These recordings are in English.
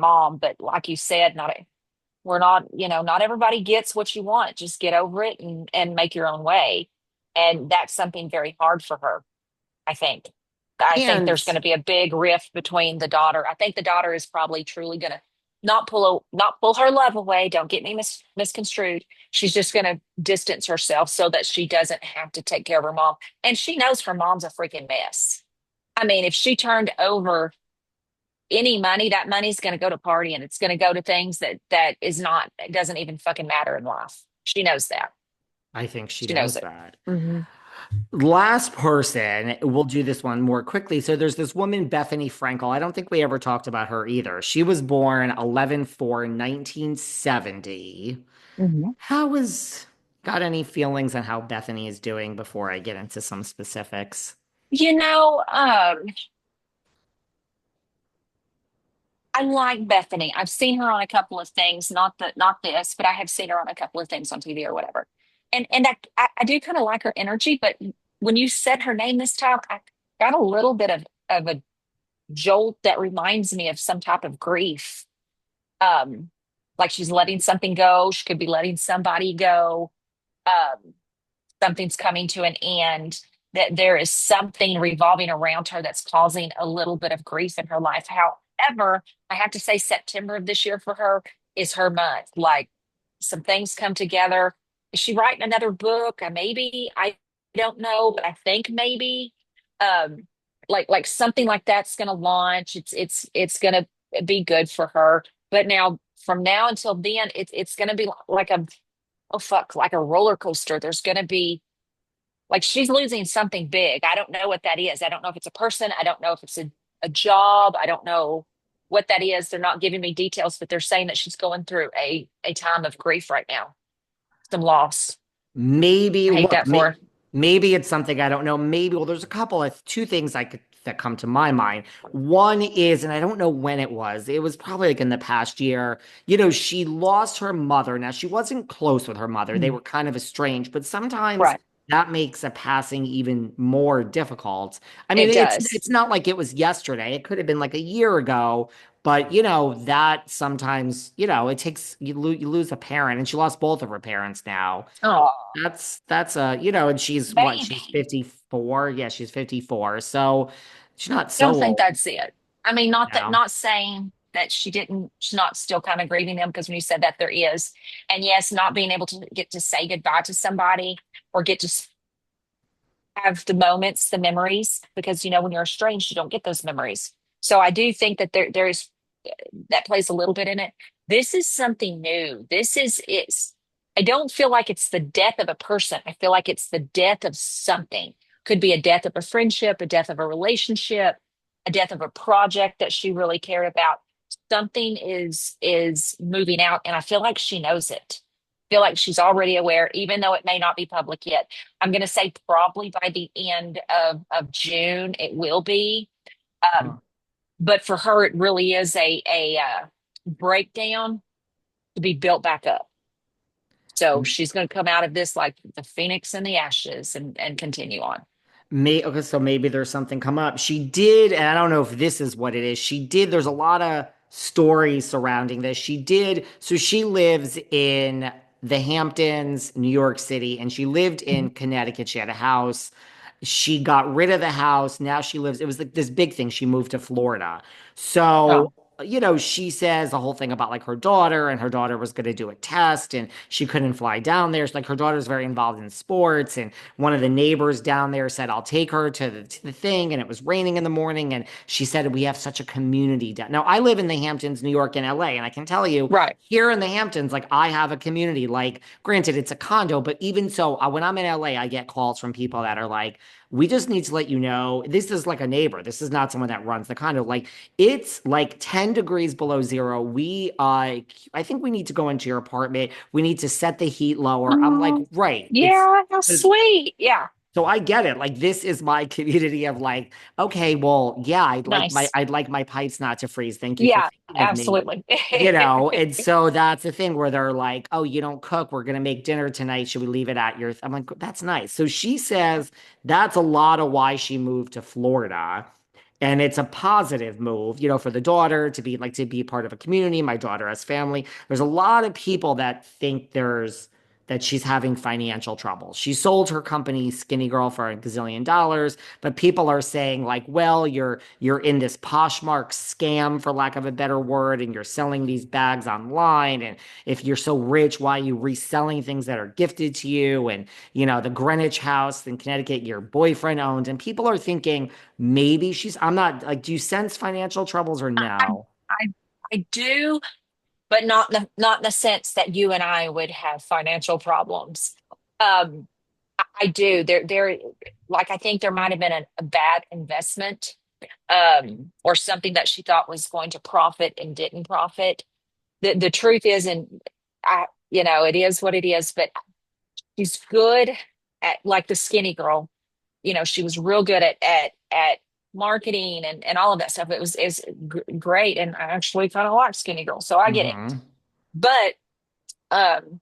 mom. But like you said, we're not, not everybody gets what you want. Just get over it and make your own way. And that's something very hard for her, I think. I think And there's going to be a big rift between the daughter. I think the daughter is probably truly going to not pull her love away. Don't get me misconstrued. She's just going to distance herself so that she doesn't have to take care of her mom. And she knows her mom's a freaking mess. I mean, if she turned over any money, that money's going to go to party and it's going to go to things that is not, it doesn't even fucking matter in life. She knows that. I think she She knows knows it. that. Hmm. Last person, we'll do this one more quickly. So there's this woman, Bethenny Frankel. I don't think we ever talked about her either. She was born 11/4, 1970. Hmm. How is, got any feelings on how Bethany is doing before I get into some specifics? You know, I like Bethany. I've seen her on a couple of things, not this, but I have seen her on a couple of things on TV or whatever. And I do kind of like her energy, but when you said her name this time, I got a little bit of a jolt that reminds me of some type of grief. Um, like she's letting something go. She could be letting somebody go. Um, Something's coming to an end. That there is something revolving around her that's causing a little bit of grief in her life. However, I have to say September of this year for her is her month. Like some things come together. Is she writing another book? Maybe. I don't know, but I think maybe. Um, like something like that's gonna launch. It's gonna be good for her. But now from now until then, it's gonna be like a oh fuck, like a roller coaster. There's gonna be like she's losing something big. I don't know what that is. I don't know if it's a person. I don't know if it's a job. I don't know what that is. They're not giving me details, but they're saying that she's going through a time of grief right now, some loss. Maybe, I hate look, that for her. maybe it's something I don't know. Maybe, well, there's a couple of two things I could that come to my mind. One is, and I don't know when it was probably like in the past year, she lost her mother. Now, she wasn't close with her mother. They Mm. were kind of estranged, but sometimes Right. that makes a passing even more difficult. I mean, It it's does. it's not like it was yesterday. It could have been like a year ago, but that sometimes, it takes you lose a parent, and she lost both of her parents now. Oh, That's and she's what? She's baby. 54. Yeah, she's 54. So she's not I so don't think old that's it. I mean, now. not saying that she didn't, she's not still kind of grieving them because when you said that there is. And yes, not being able to get to say goodbye to somebody or get to have the moments, the memories, because when you're estranged, you don't get those memories. So I do think that there's that plays a little bit in it. This is something new. It's I don't feel like it's the death of a person. I feel like it's the death of something. Could be a death of a friendship, a death of a relationship, a death of a project that she really cared about. Something is moving out, and I feel like she knows it. I feel like she's already aware, even though it may not be public yet. I'm going to say probably by the end of June it will be. Huh. Um, but for her, it really is a breakdown to be built back up. So she's going to come out of this like the phoenix and the ashes and continue on. Okay, so maybe there's something come up. She did, and I don't know if this is what it is. She did, there's a lot of stories surrounding this. So she lives in the Hamptons, New York City, and she lived in Connecticut. She had a house. She got rid of the house. Now she lives, it was like this big thing. She moved to Florida. Oh, So, she says the whole thing about like her daughter, and her daughter was going to do a test and she couldn't fly down there. So, like her daughter's very involved in sports, and one of the neighbors down there said, I'll take her to the thing. And it was raining in the morning. And she said, we have such a community down. Now, I live in the Hamptons, New York, and LA. And I can tell you, right. here in the Hamptons, like I have a community. Like, granted, it's a condo, but even so, when I'm in LA, I get calls from people that are like, we just need to let you know this is like a neighbor. This is not someone that runs the condo. Like, it's like 10 degrees below zero. I think we need to go into your apartment. We need to set the heat lower. I'm like, Oh, right. yeah, how sweet. Yeah, So I get it. Like this is my community of like, okay, well, yeah, nice. I'd like my pipes not to freeze. Thank you for Yeah, thinking of me. absolutely. And so that's the thing where they're like, oh, you don't cook. We're gonna make dinner tonight. Should we leave it at your? I'm like, that's nice. So she says that's a lot of why she moved to Florida. And it's a positive move, for the daughter to be part of a community. My daughter has family. There's a lot of people that think that she's having financial trouble. She sold her company Skinny Girl for a gazillion dollars, but people are saying like, well, you're in this Poshmark scam, for lack of a better word, and you're selling these bags online. And if you're so rich, why are you reselling things that are gifted to you? And the Greenwich house in Connecticut, your boyfriend owned. And people are thinking maybe I'm not like, do you sense financial troubles or I, no? I, I do, but not in the sense that you and I would have financial problems. I do. Like I think there might have been a bad investment, or something that she thought was going to profit and didn't profit. The truth is, and it is what it is. But she's good at, like, the skinny girl. She was real good at marketing and all of that stuff. Great, and I actually kind of like skinny girl, so I get it. Hmm. But um,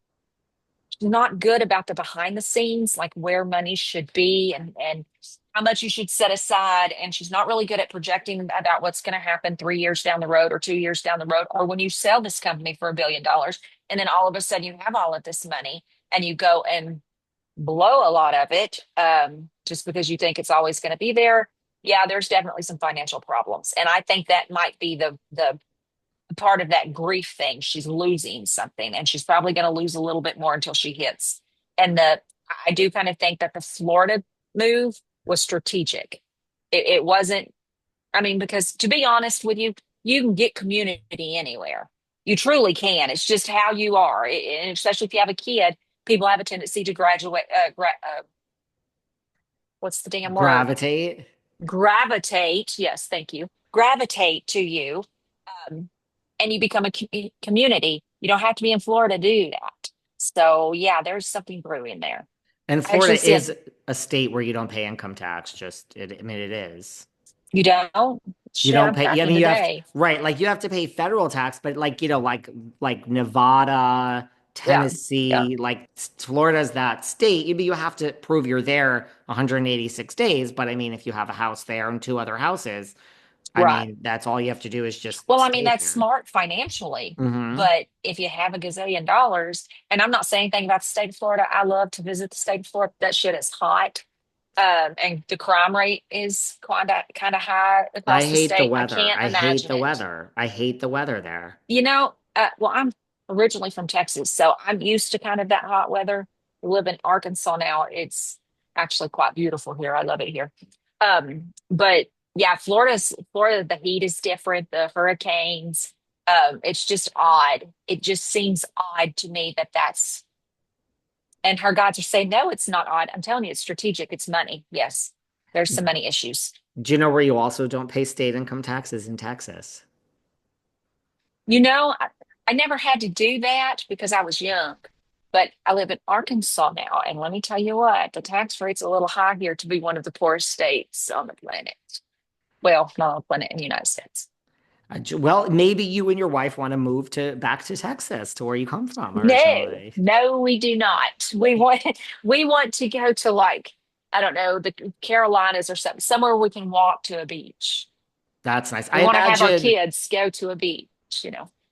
not good about the behind the scenes, like where money should be and how much you should set aside. And she's not really good at projecting about what's going to happen 3 years down the road or 2 years down the road, or when you sell this company for $1 billion and then all of a sudden you have all of this money and you go and blow a lot of it, just because you think it's always going to be there. Yeah, there's definitely some financial problems. And I think that might be the part of that grief thing. She's losing something, and she's probably going to lose a little bit more until she hits. And I do kind of think that the Florida move was strategic. It wasn't, I mean, because to be honest with you, you can get community anywhere. You truly can. It's just how you are. And especially if you have a kid, people have a tendency to what's the damn word? Gravitate. Gravitate. Yes, thank you. Gravitate to you. Um, and you become a community. You don't have to be in Florida to do that. So yeah, there's something brewing there. And I actually Florida see it. is a state where you don't pay income tax. I mean, it is. You don't? You Shit, don't I'm pay. back I in mean, the you have day. right. Like you have to pay federal tax, but like Nevada, Yeah, yeah, Tennessee, like Florida's that state. You have to prove you're there 186 days. But I mean, if you have a house there and two other houses, I right. mean, that's all you have to do is just Well, I mean, stay that's there. smart financially. Hmm. But if you have a gazillion dollars, and I'm not saying anything about the state of Florida, I love to visit the state of Florida. That shit is hot. And the crime rate is kind of high I across the hate the state. I weather. can't I hate imagine the it. weather. I hate the weather there. Well, I'm originally from Texas, so I'm used to kind of that hot weather. We live in Arkansas now. It's actually quite beautiful here. I love it here. But yeah, Florida, the heat is different, the hurricanes. It's just odd. It just seems odd to me and her guides are saying, no, it's not odd. I'm telling you, it's strategic. It's money. Yes, there's some money issues. Do you know where you also don't pay state income taxes in Texas? You know, I never had to do that because I was young, but I live in Arkansas now. And let me tell you what, the tax rate's a little high here to be one of the poorest states on the planet. Well, not on the planet, in the United States. Well, maybe you and your wife want to move to back to Texas, to where you come from No, originally. no, we do not. We want to go to, like, I don't know, the Carolinas or something, somewhere we can walk to a beach. That's nice. We want to have our kids go to a beach.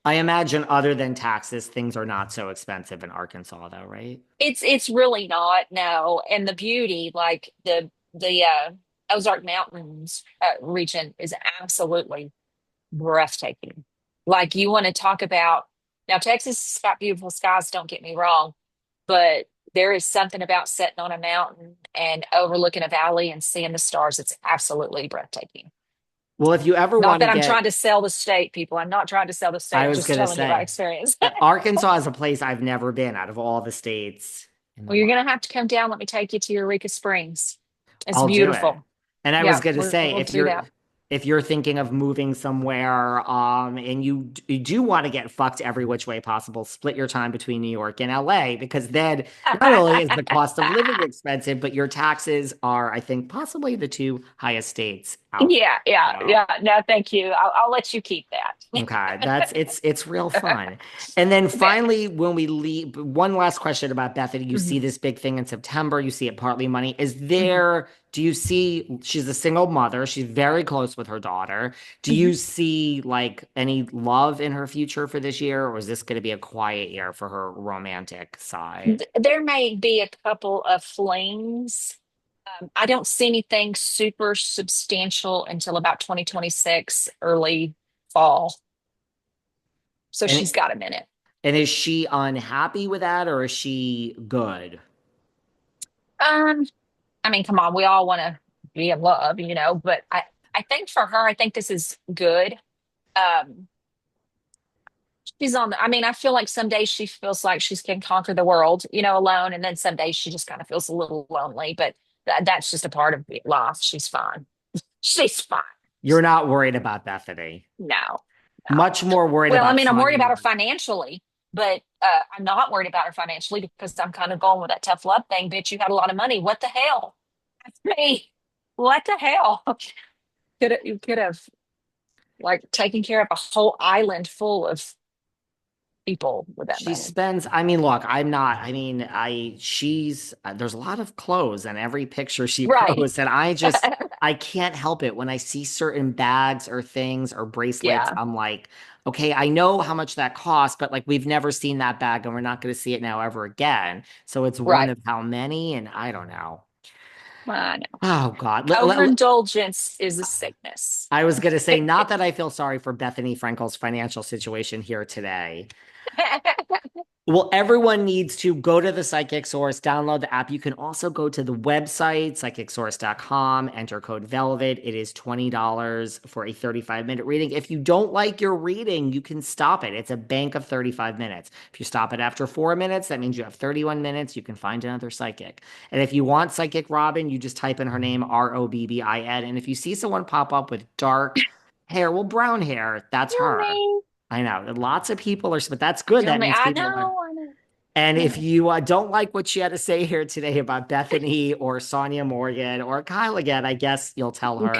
I imagine other than taxes, things are not so expensive in Arkansas, though, right? It's really not, no. And the beauty, like the Ozark Mountains region, is absolutely breathtaking. Like, you want to talk about, now Texas has got beautiful skies, don't get me wrong, but there is something about sitting on a mountain and overlooking a valley and seeing the stars. It's absolutely breathtaking. Well, if you ever Not want to that I'm trying get, to sell the state, people. I'm not trying to sell the state. I I'm was just gonna telling you my say, experience. Arkansas is a place I've never been out of all the states in the Well, you're world. gonna have to come down. Let me take you to Eureka Springs. It's I'll do it. beautiful. And I was Yeah, going to say, we'll do that. if you're thinking of moving somewhere, and you do want to get fucked every which way possible, split your time between New York and LA, because then not only is the cost of living expensive, but your taxes are, I think, possibly the two highest states out Yeah, yeah, there. yeah. No, thank you. I'll let you keep that. Okay, it's real fun. And then Okay. finally, when we leave, one last question about Bethany. You see Mhm, this big thing in September, you see it partly money. Is mhm. there do you see she's a single mother, she's very close with her daughter. Do Mhm. you see like any love in her future for this year, or is this going to be a quiet year for her romantic side? There may be a couple of flings. I don't see anything super substantial until about 2026, early fall. So And she's got a minute. and is she unhappy with that, or is she good? Um, I mean, come on, we all want to be in love, but I think for her, I think this is good. Um, she's on I mean, I feel like some days she feels like she can conquer the world, alone, and then some days she just kind of feels a little lonely, but that's just a part of life. She's fine. She's fine. You're not worried about Bethany. No, no. Much more worried Well, I about mean, I'm worried Sonja about her Morgan. financially, but I'm not worried about her financially because I'm kind of going with that tough love thing. Bitch, you had a lot of money. What the hell? That's me. What the hell? You could have like taken care of a whole island full of people with that She money. spends, I mean, look, I'm not, I mean, she's, there's a lot of clothes in every picture she Right. posts. And I can't help it when I see certain bags or things or bracelets. Yeah. I'm like, okay, I know how much that costs, but like we've never seen that bag and we're not going to see it now ever again. So it's one Right. of how many, and I don't know. I know. Oh God. Overindulgence is a sickness. I was going to say, not that I feel sorry for Bethenny Frankel's financial situation here today. Well, everyone needs to go to the Psychic Source, download the app. You can also go to the website, psychicsource.com, enter code VELVET. It is $20 for a 35-minute reading. If you don't like your reading, you can stop it. It's a bank of 35 minutes. If you stop it after 4 minutes, that means you have 31 minutes. You can find another psychic. And if you want Psychic Robin, you just type in her name, Robbin. And if you see someone pop up with dark hair, well, brown hair, that's Kill her. me. I know. Lots of people are, but that's good. Kill That me. means I people are. know. I know. And I if know. you don't like what she had to say here today about Bethany or Sonja Morgan or Kyle again, I guess you'll tell her.